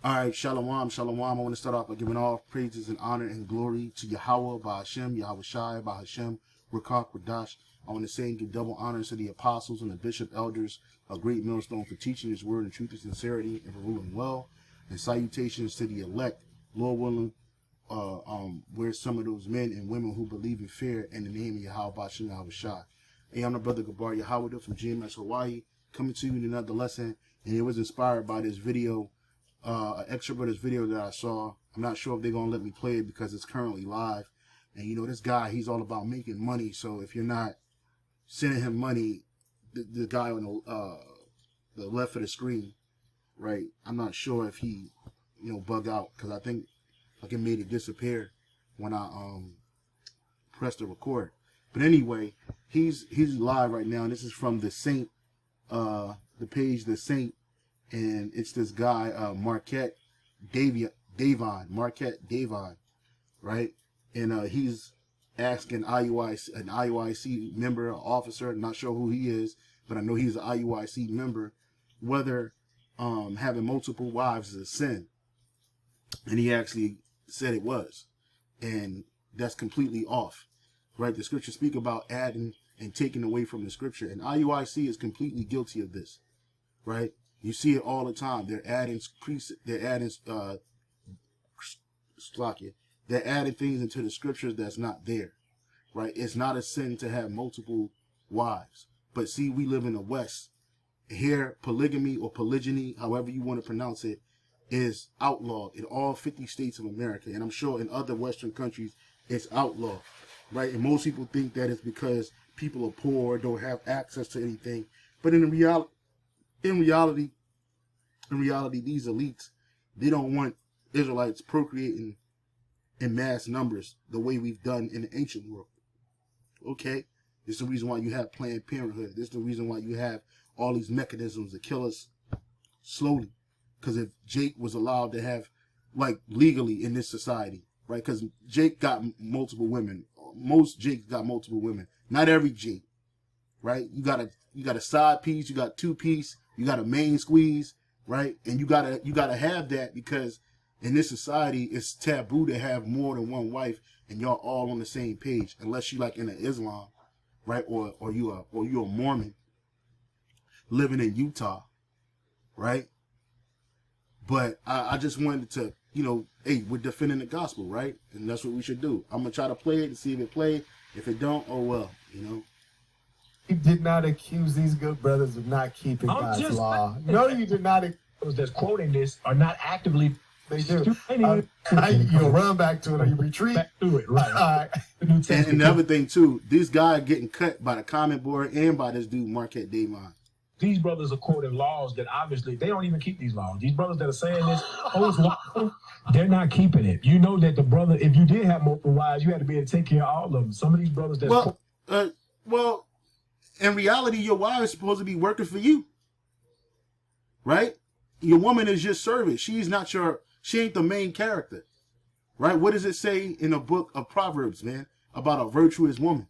All right, shalom, shalom. I want to start off by giving all praises and honor and glory to Yahweh, by Hashem, Yahweh Shai, by Hashem, Rakak, Radash. I want to say and give double honors to the apostles and the bishop elders, a great millstone for teaching his word in truth and sincerity and for ruling well. And salutations to the elect, Lord willing, where some of those men and women who believe in fear in the name of Yahweh, by Hashem, Yahweh Shai. Hey, I'm the brother Gabar Yahweh from GMS Hawaii, coming to you in another lesson. And it was inspired by this video. An excerpt of this video that I saw. I'm not sure if they're gonna let me play it because it's currently live. And you know, this guy, he's all about making money. So if you're not sending him money, the guy on the left of the screen, right? I'm not sure if he, bug out, because I think like it made it disappear when I pressed the record. But anyway, he's live right now, and this is from the Saint, the page The Saint. And it's this guy, Marquette Davon, right? And he's asking an IUIC member, officer, not sure who he is, but I know he's an IUIC member, whether having multiple wives is a sin. And he actually said it was. And that's completely off, right? The scripture speak about adding and taking away from the scripture. And IUIC is completely guilty of this, right? You see it all the time. They're adding things into the scriptures that's not there, right? It's not a sin to have multiple wives. But see, we live in the West. Here, polygamy or polygyny, however you want to pronounce it, is outlawed in all 50 states of America. And I'm sure in other Western countries, it's outlawed, right? And most people think that it's because people are poor, don't have access to anything. But in reality, these elites, they don't want Israelites procreating in mass numbers the way we've done in the ancient world. Okay? This is the reason why you have Planned Parenthood. This is the reason why you have all these mechanisms to kill us slowly. Because if Jake was allowed to have, like, legally in this society, right? Because Jake got multiple women. Most Jakes got multiple women. Not every Jake, right? You got a side piece, you got two piece, you got a main squeeze, right? And you gotta have that, because in this society it's taboo to have more than one wife and y'all all on the same page, unless you like in Islam, right? Or you're a Mormon living in Utah, right? But I just wanted to, hey, we're defending the gospel, right? And that's what we should do. I'm gonna try to play it and see if it play. If it don't, oh well, You did not accuse these good brothers of not keeping God's law. No, you did not. Those that's quoting this are not actively. They do. You'll run back to it or you retreat. Back to it, right? All right. And another thing too, this guy getting cut by the comment board and by this dude Marquette Davon. These brothers are quoting laws that obviously they don't even keep these laws. These brothers that are saying this, it's law, they're not keeping it. You know that the brother, if you did have multiple wives, you had to be able to take care of all of them. Some of these brothers that's well, in reality, your wife is supposed to be working for you, right? Your woman is your servant. She ain't the main character, right? What does it say in the book of Proverbs, man, about a virtuous woman,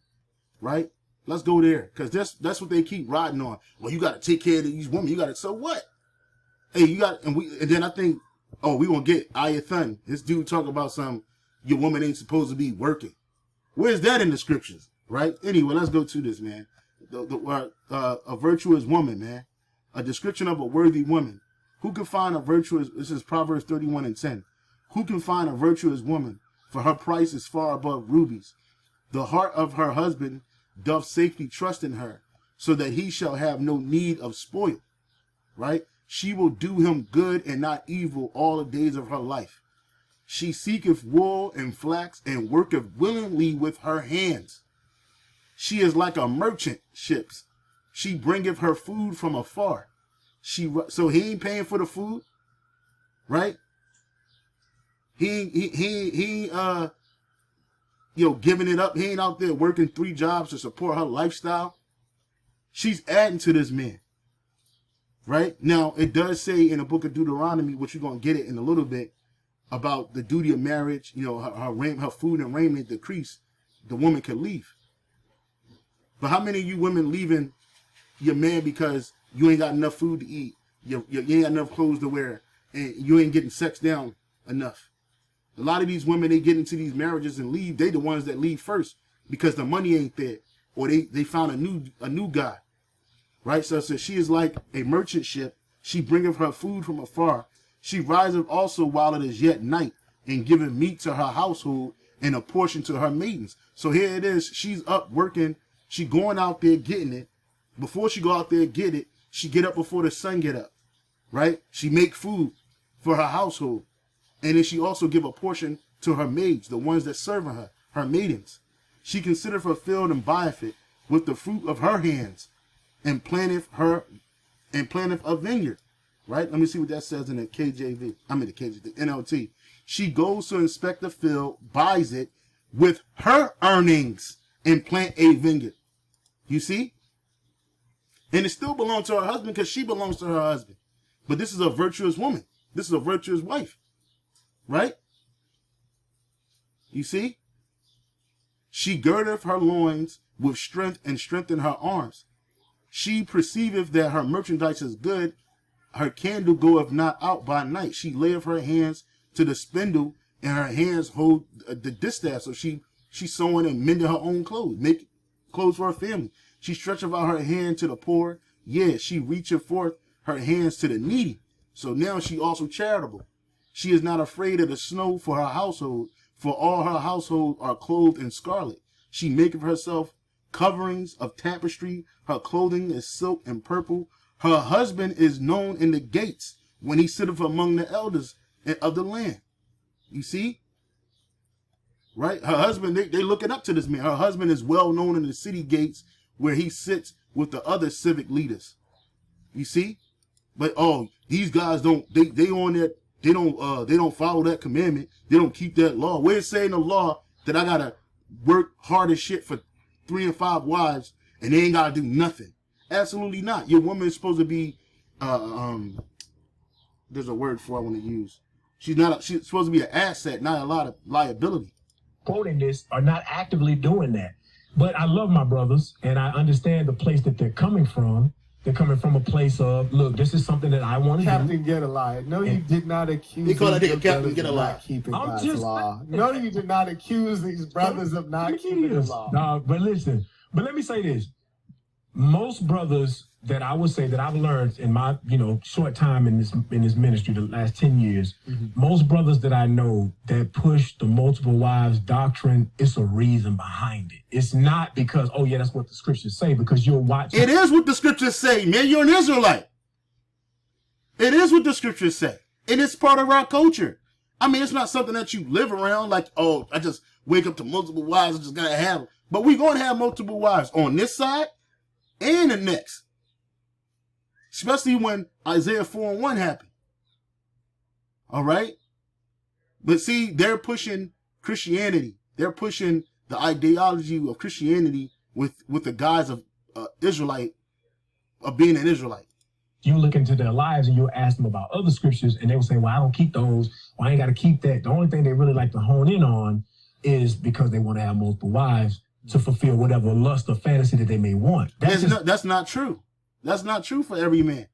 right? Let's go there, because that's what they keep riding on. Well, you got to take care of these women. So what? Hey, and then I think, we gonna get Ayathan. This dude talk about your woman ain't supposed to be working. Where's that in the scriptures, right? Anyway, let's go to this, man. A virtuous woman, man. A description of a worthy woman. Who can find a virtuous, this is Proverbs 31:10. Who can find a virtuous woman? For her price is far above rubies. The heart of her husband doth safely trust in her, so that he shall have no need of spoil, right? She will do him good and not evil all the days of her life. She seeketh wool and flax and worketh willingly with her hands. She is like a merchant ships. She bringeth her food from afar. So he ain't paying for the food, right? He giving it up. He ain't out there working 3 jobs to support her lifestyle. She's adding to this man, right? Now, it does say in the book of Deuteronomy, which you're going to get it in a little bit, about the duty of marriage. Her food and raiment decrease, the woman can leave. But how many of you women leaving your man because you ain't got enough food to eat, you ain't got enough clothes to wear, and you ain't getting sex down enough. A lot of these women, they get into these marriages and leave. They the ones that leave first because the money ain't there, or they found a new guy, right? So she is like a merchant ship. She bringeth her food from afar. She riseth also while it is yet night, and giveth meat to her household and a portion to her maidens. So here it is. She's up working. She going out there getting it. Before she go out there and get it, she get up before the sun get up, right? She make food for her household. And then she also give a portion to her maids, the ones that serving her, her maidens. She considereth her field and buyeth it with the fruit of her hands, and planteth a vineyard. Right? Let me see what that says in the KJV. I mean the KJV, the NLT. She goes to inspect the field, buys it with her earnings, and plant a vineyard. You see? And it still belongs to her husband because she belongs to her husband. But this is a virtuous woman. This is a virtuous wife. Right? You see? She girdeth her loins with strength and strengthen her arms. She perceiveth that her merchandise is good. Her candle goeth not out by night. She layeth her hands to the spindle, and her hands hold the distaff. So she's sewing and mending her own clothes, make clothes for her family. She stretcheth out her hand to the poor. Yes, she reacheth forth her hands to the needy. So now she also charitable. She is not afraid of the snow for her household, for all her household are clothed in scarlet. She maketh herself coverings of tapestry. Her clothing is silk and purple. Her husband is known in the gates when he sitteth among the elders of the land. You see? Right? Her husband, they looking up to this man. Her husband is well known in the city gates where he sits with the other civic leaders. You see? But these guys don't follow that commandment. They don't keep that law. Where it's saying the law that I gotta work hard as shit for 3 and 5 wives and they ain't gotta do nothing. Absolutely not. Your woman is supposed to be there's a word for I want to use. She's supposed to be an asset, not a lot of liability. Quoting this are not actively doing that. But I love my brothers and I understand the place that they're coming from. They're coming from a place of, look, this is something that I want to do. Captain Get a Lie. No, you did not accuse They call these it Captain Get a Lie. not keeping God's law. No, you did not accuse these brothers of not keeping the law. No, but listen, let me say this. Most brothers that I would say that I've learned in my, short time in this ministry, the last 10 years, most brothers that I know that push the multiple wives doctrine, it's a reason behind it. It's not because, oh yeah, that's what the scriptures say, because you'll watch. It is what the scriptures say, man. You're an Israelite. It is what the scriptures say. And it's part of our culture. I mean, it's not something that you live around like, oh, I just wake up to multiple wives, I just gotta have them. But we're going to have multiple wives on this side and the next. Especially when Isaiah 4:1 happened. All right? But see, they're pushing Christianity. They're pushing the ideology of Christianity with the guise of Israelite, of being an Israelite. You look into their lives and you'll ask them about other scriptures and they will say, well, I don't keep those. Well, I ain't got to keep that. The only thing they really like to hone in on is because they want to have multiple wives to fulfill whatever lust or fantasy that they may want. That's not true. That's not true for every man.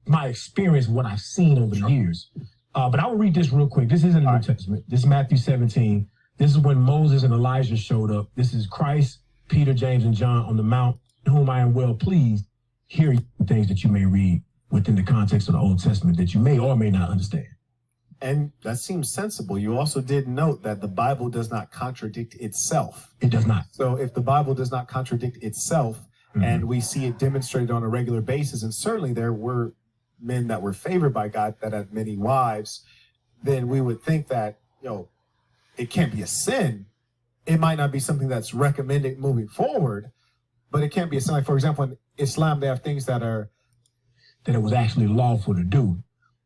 My experience, what I've seen over the years. But I will read this real quick. This isn't the New Testament. This is Matthew 17. This is when Moses and Elijah showed up. This is Christ, Peter, James, and John on the mount, in whom I am well pleased. Here are things that you may read within the context of the Old Testament that you may or may not understand. And that seems sensible. You also did note that the Bible does not contradict itself. It does not. So if the Bible does not contradict itself, and we see it demonstrated on a regular basis, and certainly there were men that were favored by God that had many wives, then we would think that, it can't be a sin. It might not be something that's recommended moving forward, but it can't be a sin. Like, for example, in Islam, they have things that it was actually lawful to do.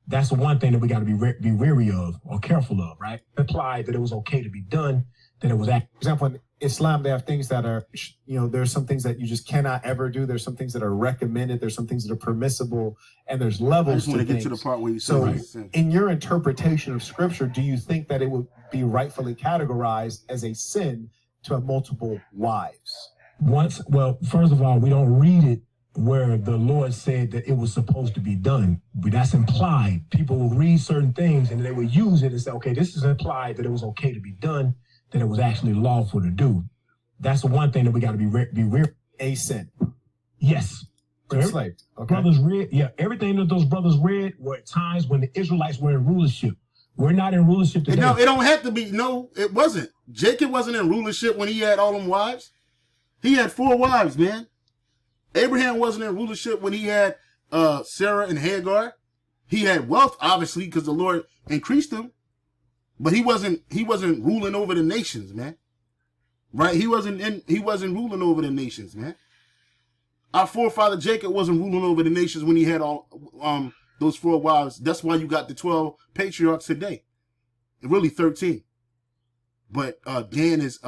That's the one thing that we got to be wary of or careful of, right? Implied that it was okay to be done, that it was, for example, in Islam, they have things that are, there's some things that you just cannot ever do. There's some things that are recommended. There's some things that are permissible, and there's levels. I just want to get to the part where you say, in your interpretation of Scripture, do you think that it would be rightfully categorized as a sin to have multiple wives? Well, first of all, we don't read it where the Lord said that it was supposed to be done. But that's implied. People will read certain things and they will use it and say, okay, this is implied that it was okay to be done, that it was actually lawful to do. That's the one thing that we got to be aware. A sin. Yes. Enslaved. Okay. Brothers read, everything that those brothers read were at times when the Israelites were in rulership. We're not in rulership today. No, it don't have to be. No, it wasn't. Jacob wasn't in rulership when he had all them wives. He had 4 wives, man. Abraham wasn't in rulership when he had Sarah and Hagar. He had wealth, obviously, because the Lord increased him. But he wasn't ruling over the nations, man. Right? He wasn't ruling over the nations, man. Our forefather Jacob wasn't ruling over the nations when he had all those 4 wives. That's why you got the 12 patriarchs today. Really 13. But Dan is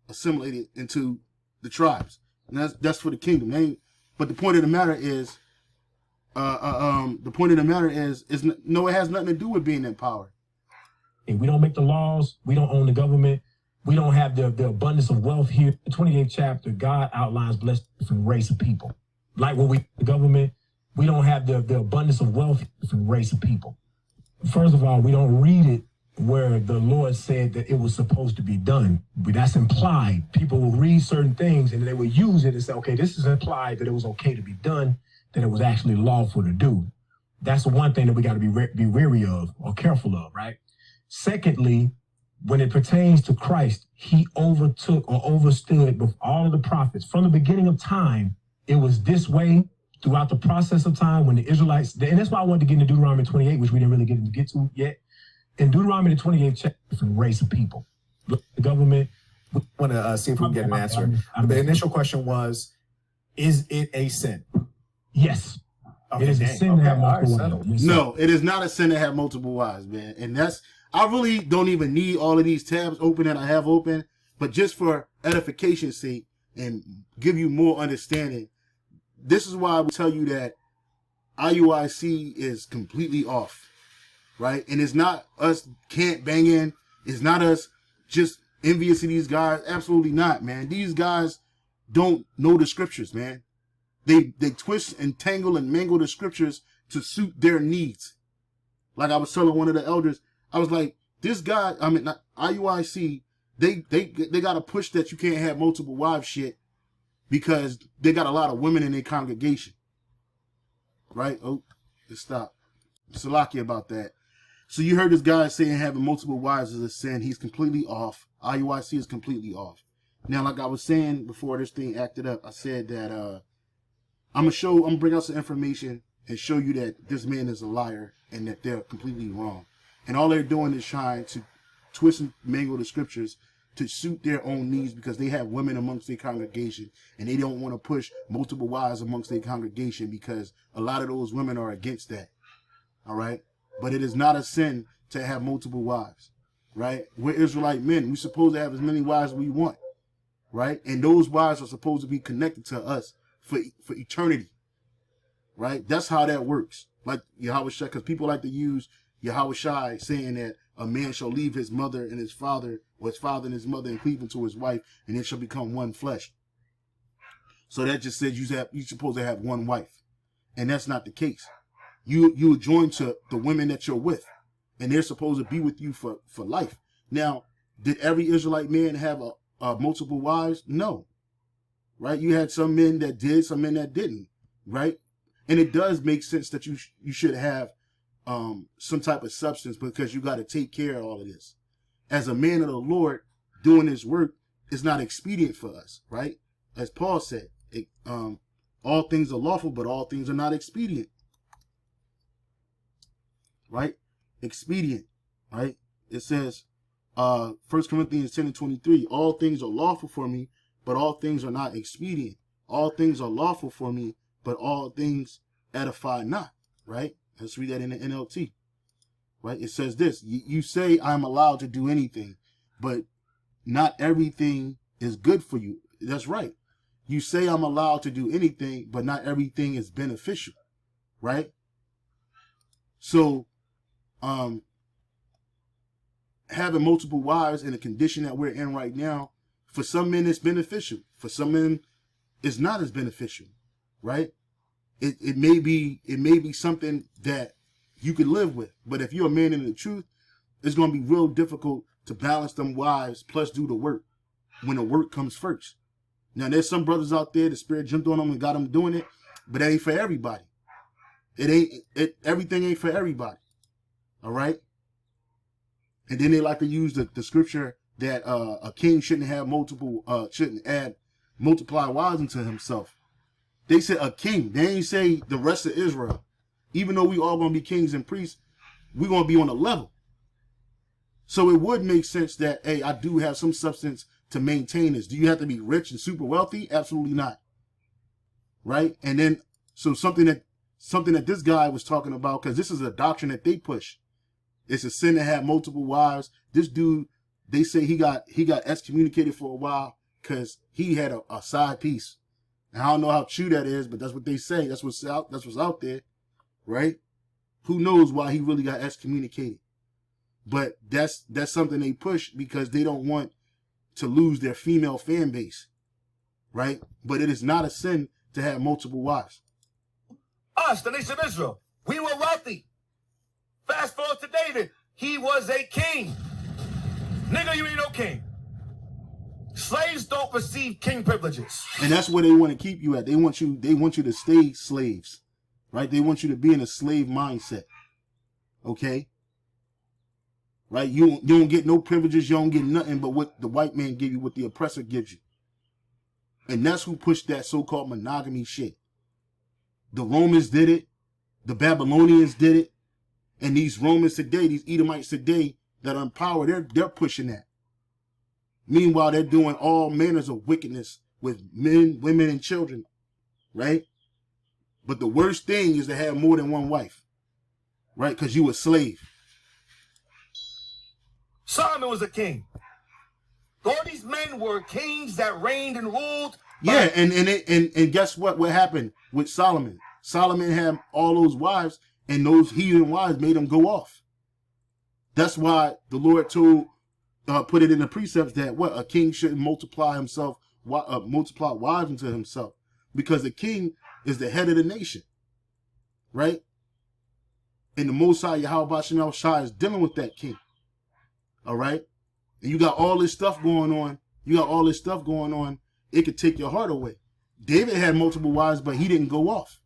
assimilated into the tribes. And that's for the kingdom. But the point of the matter is, no, it has nothing to do with being in power. And we don't make the laws. We don't own the government. We don't have the abundance of wealth here. The 28th chapter, God outlines blessed different race of people. Like when we the government, we don't have the abundance of wealth different race of people. First of all, we don't read it where the Lord said that it was supposed to be done. But that's implied. People will read certain things and they will use it and say, okay, this is implied that it was okay to be done, that it was actually lawful to do. That's the one thing that we got to be wary of or careful of, right? Secondly, when it pertains to Christ, he overtook or overstood with all of the prophets. From the beginning of time, it was this way throughout the process of time when the Israelites, and that's why I wanted to get into Deuteronomy 28, which we didn't really get to yet. In Deuteronomy, the 28th chapter, different race of people. The government. We want to see if we can get an answer. The initial question was, is it a sin? Yes. Okay, it is a sin to have multiple wives. No, it is not a sin to have multiple wives, man. And I really don't even need all of these tabs open that I have open, but just for edification's sake and give you more understanding, this is why I will tell you that IUIC is completely off, right? And it's not us can't banging. It's not us just envious of these guys. Absolutely not, man. These guys don't know the scriptures, man. They twist and tangle and mangle the scriptures to suit their needs. Like I was telling one of the elders, I was like, this guy, IUIC, they got to push that you can't have multiple wives shit because they got a lot of women in their congregation. Right? Oh, just stop. Salaki about that. So you heard this guy saying having multiple wives is a sin. He's completely off. IUIC is completely off. Now, like I was saying before this thing acted up, I said that I'm gonna bring out some information and show you that this man is a liar and that they're completely wrong. And all they're doing is trying to twist and mangle the scriptures to suit their own needs because they have women amongst their congregation and they don't want to push multiple wives amongst their congregation because a lot of those women are against that. All right? But it is not a sin to have multiple wives, right? We're Israelite men. We're supposed to have as many wives as we want, right? And those wives are supposed to be connected to us for eternity, right? That's how that works. Like Yahweh Shai, because people like to use Yahweh Shai saying that a man shall leave his mother and his father, or his father and his mother, and cleave unto his wife, and they shall become one flesh. So that just says you're supposed to have one wife. And that's not the case. You join to the women that you're with, and they're supposed to be with you for life. Now, did every Israelite man have a multiple wives? No. Right? You had some men that did, some men that didn't. Right? And it does make sense that you should have some type of substance because you got to take care of all of this. As a man of the Lord doing this work is not expedient for us, right? As Paul said, all things are lawful, but all things are not expedient. Right? Expedient, right? It says, 1 Corinthians 10:23, all things are lawful for me, but all things are not expedient. All things are lawful for me, but all things edify not, right? Let's read that in the NLT, right? It says this, you say I'm allowed to do anything, but not everything is good for you. That's right. You say I'm allowed to do anything, but not everything is beneficial, right? So, having multiple wives in the condition that we're in right now, for some men it's beneficial. For some men it's not as beneficial. right? It may be something that you could live with. But if you're a man in the truth, it's going to be real difficult to balance them wives plus do the work when the work comes first. Now, there's some brothers out there, the spirit jumped on them and got them doing it, but it ain't for everybody. Everything ain't for everybody. All right? And then they like to use the scripture that a king shouldn't add multiply wives unto himself. They said a king. They ain't say the rest of Israel. Even though we all going to be kings and priests, we're going to be on a level. So it would make sense that, hey, I do have some substance to maintain this. Do you have to be rich and super wealthy? Absolutely not. Right? And then, so something that this guy was talking about, because this is a doctrine that they push. It's a sin to have multiple wives. This dude, they say he got excommunicated for a while because he had a side piece. And I don't know how true that is, but that's what they say. That's what's out there, right? Who knows why he really got excommunicated? But that's something they push because they don't want to lose their female fan base, right? But it is not a sin to have multiple wives. Us, the nation of Israel, we were wealthy. Fast forward to David, he was a king. Nigga, you ain't no king. Slaves don't receive king privileges. And that's where they want to keep you at. They want you to stay slaves, right? They want you to be in a slave mindset. Okay? Right? You don't get no privileges, you don't get nothing but what the white man give you, what the oppressor gives you. And that's who pushed that so-called monogamy shit. The Romans did it, the Babylonians did it, and these Romans today, these Edomites today that are in power, they're pushing that. Meanwhile, they're doing all manners of wickedness with men, women, and children, right? But the worst thing is to have more than one wife, right? Because you a slave. Solomon was a king. All these men were kings that reigned and ruled. Yeah, and guess what? What happened with Solomon? Solomon had all those wives, and those heathen wives made him go off. That's why the Lord put it in the precepts that a king shouldn't multiply wives into himself, because the king is the head of the nation, right? And the Most High Yahweh Shem Shai is dealing with that king. All right, and you got all this stuff going on. It could take your heart away. David had multiple wives, but he didn't go off.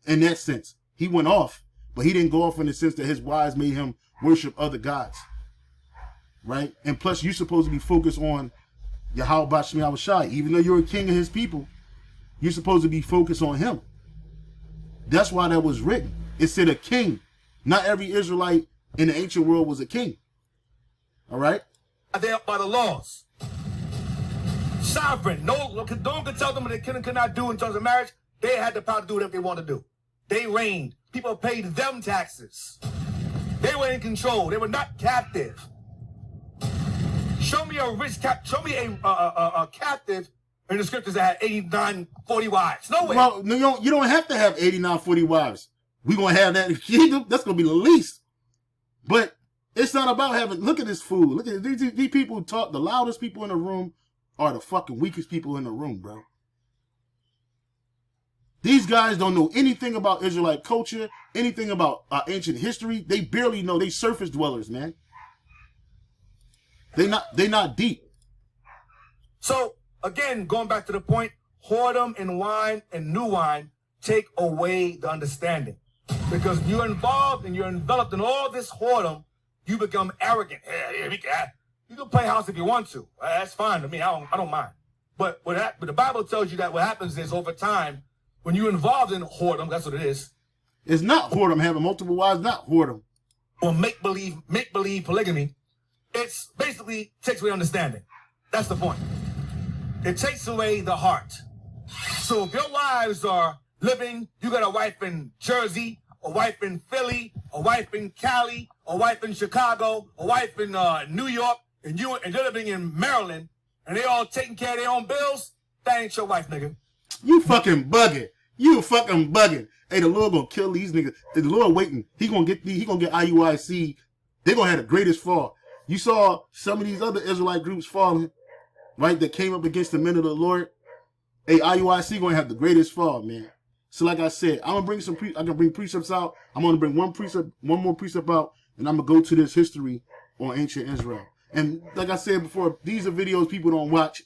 In that sense, he went off, but he didn't go off in the sense that his wives made him worship other gods. Right? And plus, you're supposed to be focused on Yahweh Shem Shai. Even though you're a king of his people, you're supposed to be focused on him. That's why that was written. It said a king. Not every Israelite in the ancient world was a king. All right? They're up by the laws. Sovereign. No one could tell them what they can and cannot do in terms of marriage. They had the power to do whatever they want to do. They reigned. People paid them taxes. They were in control. They were not captive. Show me a captive in the scriptures that had 89, 40 wives. No way. Well, no, you don't have to have 89, 40 wives. We're going to have that. That's going to be the least. But it's not about having, look at this fool. Look at these people talk, the loudest people in the room are the fucking weakest people in the room, bro. These guys don't know anything about Israelite culture, anything about ancient history. They barely know. They surface dwellers, man. They not deep. So, again, going back to the point, whoredom and wine and new wine take away the understanding. Because you're involved and you're enveloped in all this whoredom, you become arrogant. You can play house if you want to. That's fine to me. I don't mind. But the Bible tells you that what happens is over time, when you're involved in whoredom, that's what it is. It's not whoredom. Having multiple wives, not whoredom. Or make-believe polygamy. It's basically takes away understanding. That's the point. It takes away the heart. So if your wives are living, you got a wife in Jersey, a wife in Philly, a wife in Cali, a wife in Chicago, a wife in New York, and you're living in Maryland, and they all taking care of their own bills, that ain't your wife, nigga. You fucking bugging. You fucking bugging. Hey, the Lord gonna kill these niggas. The Lord waiting. He gonna get IUIC. They gonna have the greatest fall. You saw some of these other Israelite groups falling, right? That came up against the men of the Lord. Hey, IUIC gonna have the greatest fall, man. So like I said, I'm gonna bring I can bring precepts out. I'm gonna bring one more precept out, and I'm gonna go to this history on ancient Israel. And like I said before, these are videos people don't watch,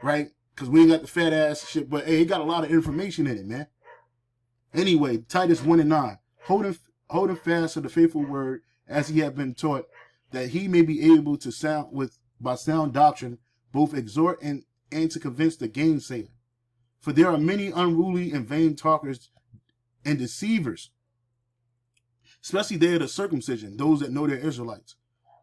right? Because we ain't got the fat ass shit, but hey, it got a lot of information in it, man. Anyway, Titus 1:9, holding fast to the faithful word as he had been taught, that he may be able to by sound doctrine both exhort and to convince the gainsayer. For there are many unruly and vain talkers and deceivers, especially they of the circumcision, those that know they're Israelites,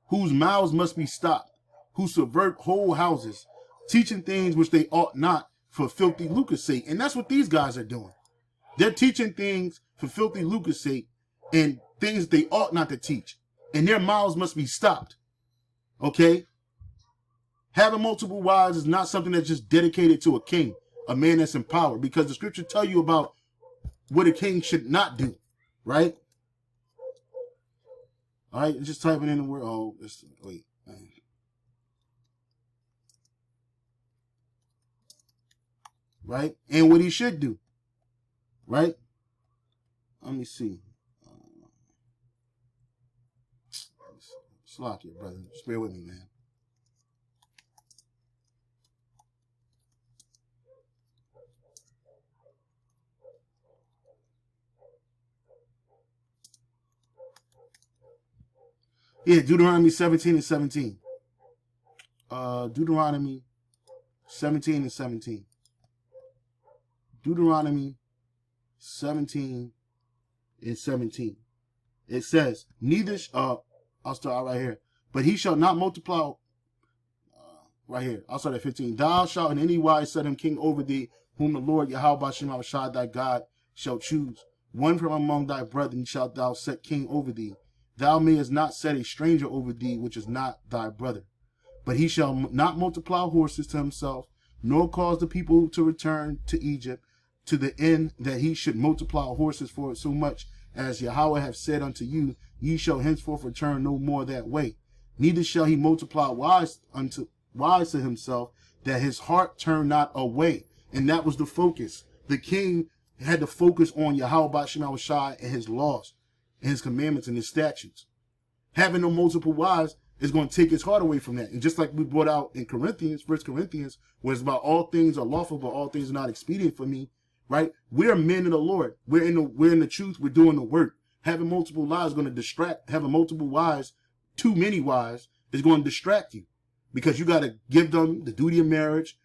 whose mouths must be stopped, who subvert whole houses, teaching things which they ought not for filthy lucre's sake. And that's what these guys are doing. They're teaching things for filthy lucre's sake and things they ought not to teach. And their mouths must be stopped. Okay? Having multiple wives is not something that's just dedicated to a king, a man that's in power, because the scripture tell you about what a king should not do, right? All right, just typing in the word. Oh, wait. Right? And what he should do, right? Let me see. Slack it, brother. Just bear with me, man. Yeah, Deuteronomy 17 and 17. Deuteronomy 17 and 17. Deuteronomy 17 and 17. It says, neither, I'll start right here. But he shall not multiply, right here. I'll start at 15. Thou shalt in any wise set him king over thee, whom the Lord Yahweh Shem Shad thy God shall choose. One from among thy brethren shalt thou set king over thee. Thou mayest not set a stranger over thee, which is not thy brother. But he shall not multiply horses to himself, nor cause the people to return to Egypt, to the end that he should multiply horses for it so much as Yahweh have said unto you, ye shall henceforth return no more that way. Neither shall he multiply wise to himself, that his heart turn not away. And that was the focus. The king had to focus on Yahweh Shem Shai and his laws, and his commandments and his statutes. Having no multiple wives is going to take his heart away from that. And just like we brought out in Corinthians, 1 Corinthians, where it's about all things are lawful, but all things are not expedient for me, right? We're men of the Lord. We're in the truth. We're doing the work. Having multiple wives is going to distract. Having multiple wives, too many wives, is going to distract you, because you got to give them the duty of marriage.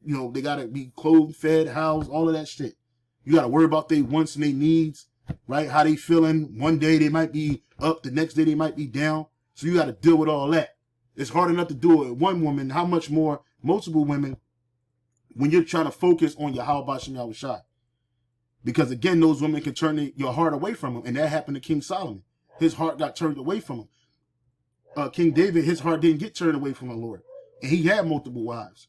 You know, they got to be clothed, fed, housed, all of that shit. You got to worry about their wants and their needs, right? How they feeling. One day they might be up, the next day they might be down. So you got to deal with all that. It's hard enough to do it with one woman. How much more multiple women when you're trying to focus on Yahweh Shem Shai? Because again, those women can turn your heart away from him. And that happened to King Solomon. His heart got turned away from him. King David, his heart didn't get turned away from the Lord. And he had multiple wives.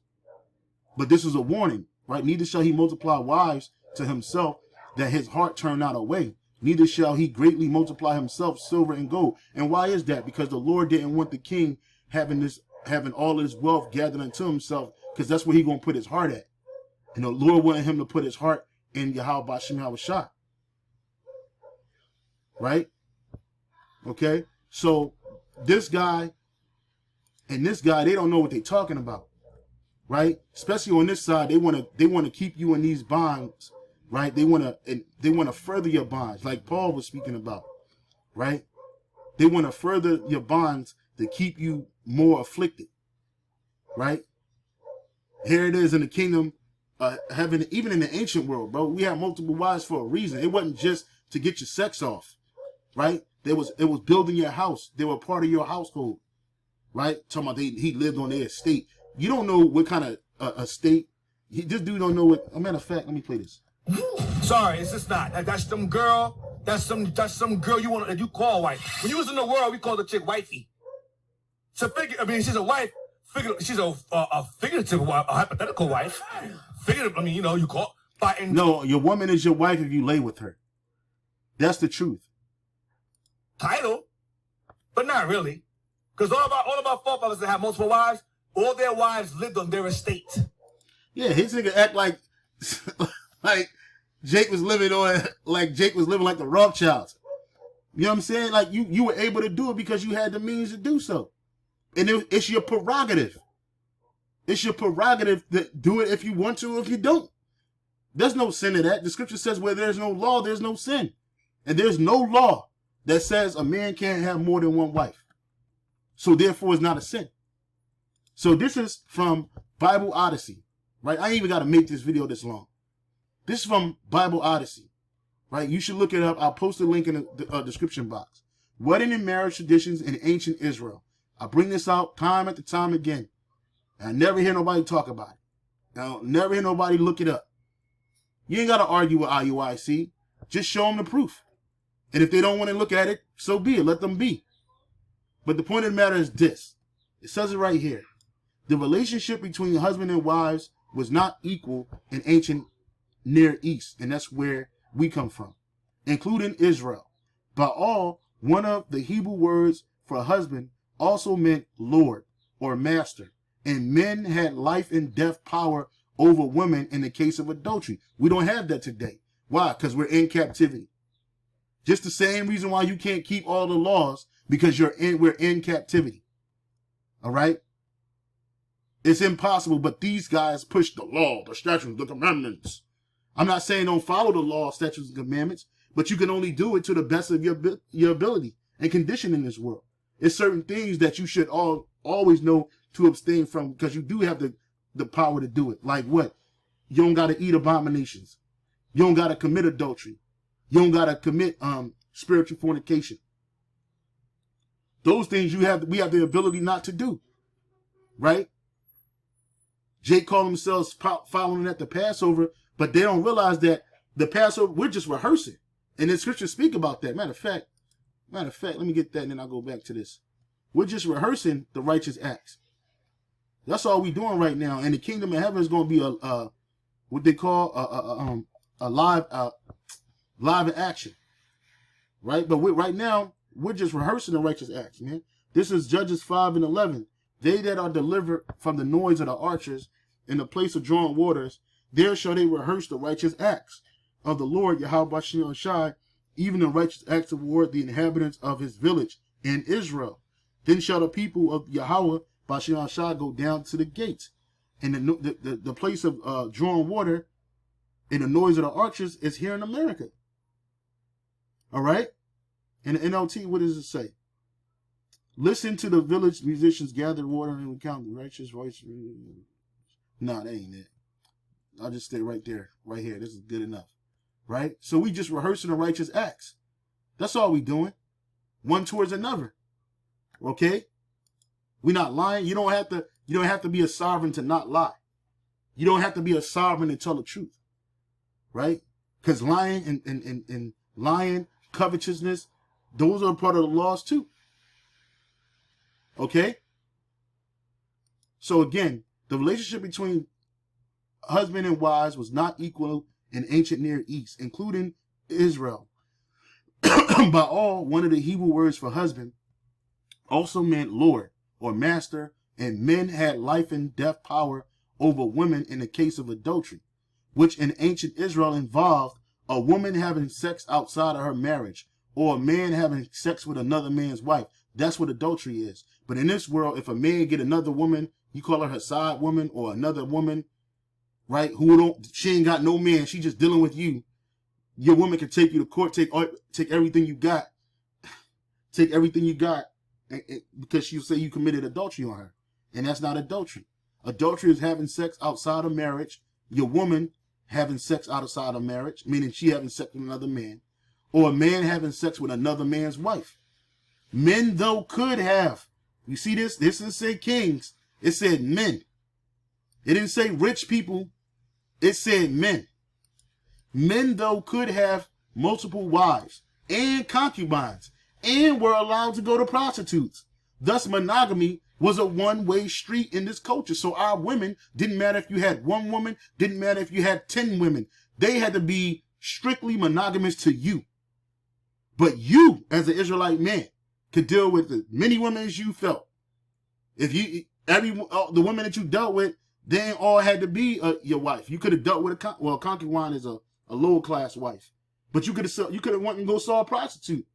But this is a warning, right? Neither shall he multiply wives to himself, that his heart turn not away. Neither shall he greatly multiply himself silver and gold. And why is that? Because the Lord didn't want the king having all his wealth gathered unto himself, because that's where he's going to put his heart at. And the Lord wanted him to put his heart in Yahweh Shem Shai. Right? Okay? So this guy and this guy, they don't know what they're talking about. Right? Especially on this side, they want to keep you in these bonds. Right? They want to further your bonds, like Paul was speaking about. Right? They want to further your bonds to keep you more afflicted. Right? Here it is in the kingdom, having, even in the ancient world, bro, we had multiple wives for a reason. It wasn't just to get your sex off. Right? It was building your house. They were part of your household. Right? Talking about he lived on their estate. You don't know what kind of estate. This dude don't know what. As a matter of fact, let me play this. Sorry, it's just not. That's some girl. That's some girl you call wife. When you was in the world, we called the chick wifey. So she's a wife. She's a figurative wife, a hypothetical wife. Figurative. You call. No, your woman is your wife if you lay with her. That's the truth. Title, but not really, because all of our forefathers that have multiple wives, all their wives lived on their estate. Yeah, his nigga act like Jake was living like the Rothschilds. You know what I'm saying? Like you were able to do it because you had the means to do so. And it's your prerogative. It's your prerogative to do it if you want to or if you don't. There's no sin in that. The scripture says where there's no law, there's no sin. And there's no law that says a man can't have more than one wife. So therefore it's not a sin. So this is from Bible Odyssey, right? I ain't even got to make this video this long. This is from Bible Odyssey, right? You should look it up. I'll post a link in the description box. Wedding and marriage traditions in ancient Israel. I bring this out time after time again. And I never hear nobody talk about it. I never hear nobody look it up. You ain't got to argue with IUIC. Just show them the proof. And if they don't want to look at it, so be it. Let them be. But the point of the matter is this. It says it right here. The relationship between husband and wives was not equal in ancient Near East. And that's where we come from, including Israel. Baal, one of the Hebrew words for husband, also meant Lord or master. And men had life and death power over women in the case of adultery. We don't have that today. Why? Because we're in captivity. Just the same reason why you can't keep all the laws, because we're in captivity. All right? It's impossible, but these guys push the law, the statutes, the commandments. I'm not saying don't follow the law, statutes, and commandments, but you can only do it to the best of your ability and condition in this world. It's certain things that you should always know to abstain from, because you do have the power to do it. Like what? You don't got to eat abominations. You don't got to commit adultery. You don't got to commit spiritual fornication. Those things we have the ability not to do. Right? Jake called themselves following at the Passover, but they don't realize that the Passover, we're just rehearsing. And the scriptures speak about that. Matter of fact, let me get that and then I'll go back to this. We're just rehearsing the righteous acts. That's all we're doing right now. And the kingdom of heaven is going to be what they call a live in action. Right? But right now, we're just rehearsing the righteous acts, man. This is Judges 5:11. They that are delivered from the noise of the archers in the place of drawn waters, there shall they rehearse the righteous acts of the Lord Yahweh Shai, even the righteous acts toward the inhabitants of his village in Israel. Then shall the people of Yahweh Bashan Shai go down to the gates. And the place of drawn water and the noise of the archers is here in America. All right? In the NLT, what does it say? Listen to the village musicians gather water and count the righteous voice. No, that ain't it. I'll just stay right there, right here. This is good enough. Right? So we just rehearsing the righteous acts. That's all we doing. One towards another. Okay? We're not lying. You don't have to be a sovereign to not lie. You don't have to be a sovereign to tell the truth. Right? Because lying and lying, covetousness, those are part of the laws too. Okay? So again, the relationship between husband and wives was not equal in ancient Near East, including Israel. Baal, one of the Hebrew words for husband, also meant Lord or master, and men had life and death power over women in the case of adultery, which in ancient Israel involved a woman having sex outside of her marriage or a man having sex with another man's wife. That's what adultery is. But in this world, if a man get another woman, you call her side woman or another woman, right, she ain't got no man, she just dealing with you. Your woman can take you to court, take everything you got, because she'll say you committed adultery on her. And that's not adultery. Adultery is having sex outside of marriage. Your woman having sex outside of marriage, meaning she having sex with another man, or a man having sex with another man's wife. Men, though, could have. You see this? This didn't say kings. It said men. It didn't say rich people. It said men. Men, though, could have multiple wives and concubines and were allowed to go to prostitutes. Thus, monogamy was a one-way street in this culture. So our women, didn't matter if you had one woman, didn't matter if you had 10 women. They had to be strictly monogamous to you. But you, as an Israelite man, could deal with as many women as you felt. If the women that you dealt with, they ain't all had to be your wife. You could have dealt with a concubine is a a lower class wife. But you could have went and go saw a prostitute.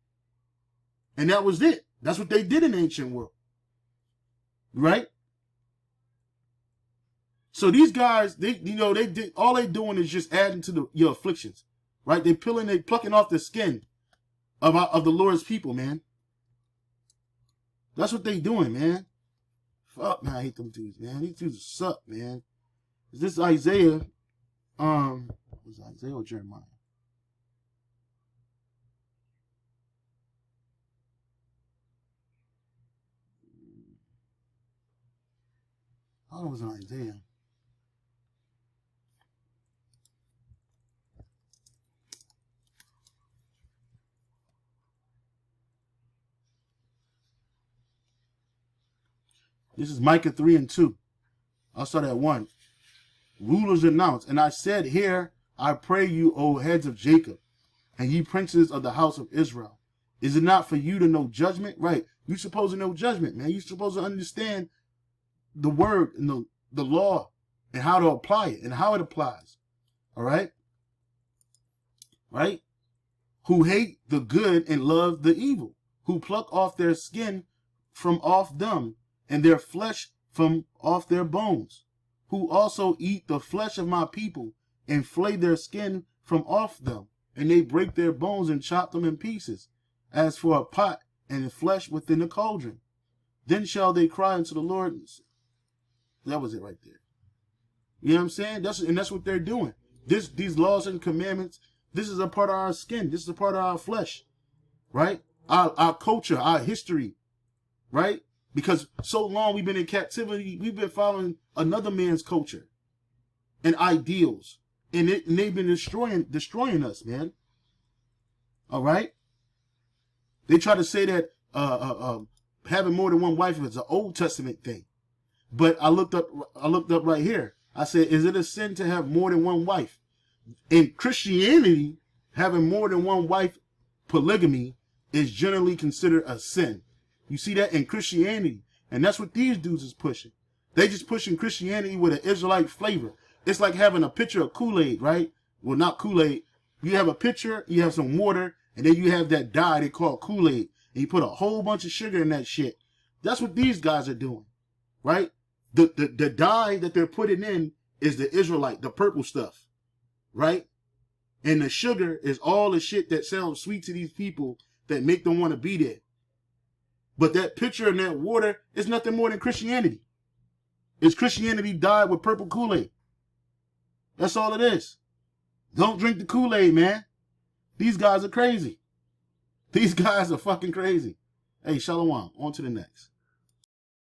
And that was it. That's what they did in the ancient world. Right? So these guys, they did all they doing is just adding to your afflictions. Right? They plucking off the skin of the Lord's people, man. That's what they doing, man. Fuck, man, I hate them dudes, man. These dudes suck, man. Is this Isaiah? Was it Isaiah or Jeremiah? I thought it was in Isaiah. This is Micah 3 and 2. I'll start at 1. Rulers announce, and I said, Hear, I pray you, O heads of Jacob, and ye princes of the house of Israel. Is it not for you to know judgment? Right. You're supposed to know judgment, man. You're supposed to understand the word and the law and how to apply it and how it applies. All right? Right? Who hate the good and love the evil, who pluck off their skin from off them, and their flesh from off their bones, who also eat the flesh of my people, and flay their skin from off them, and they break their bones and chop them in pieces, as for a pot and flesh within a cauldron. Then shall they cry unto the Lord. That was it right there. You know what I'm saying? That's what they're doing. These laws and commandments, this is a part of our skin. This is a part of our flesh, right? Our culture, our history, right? Because so long we've been in captivity, we've been following another man's culture and ideals, and they've been destroying us, man. All right. They try to say that having more than one wife is an Old Testament thing, but I looked up right here. I said, is it a sin to have more than one wife? In Christianity, having more than one wife, polygamy, is generally considered a sin. You see that in Christianity. And that's what these dudes is pushing. They just pushing Christianity with an Israelite flavor. It's like having a pitcher of Kool-Aid, right? Well, not Kool-Aid. You have a pitcher, you have some water, and then you have that dye they call Kool-Aid. And you put a whole bunch of sugar in that shit. That's what these guys are doing, right? The dye that they're putting in is the Israelite, the purple stuff, right? And the sugar is all the shit that sounds sweet to these people that make them want to be there. But that picture and that water is nothing more than Christianity. It's Christianity dyed with purple Kool-Aid. That's all it is. Don't drink the Kool-Aid, man. These guys are crazy. These guys are fucking crazy. Hey, Shalom. On to the next.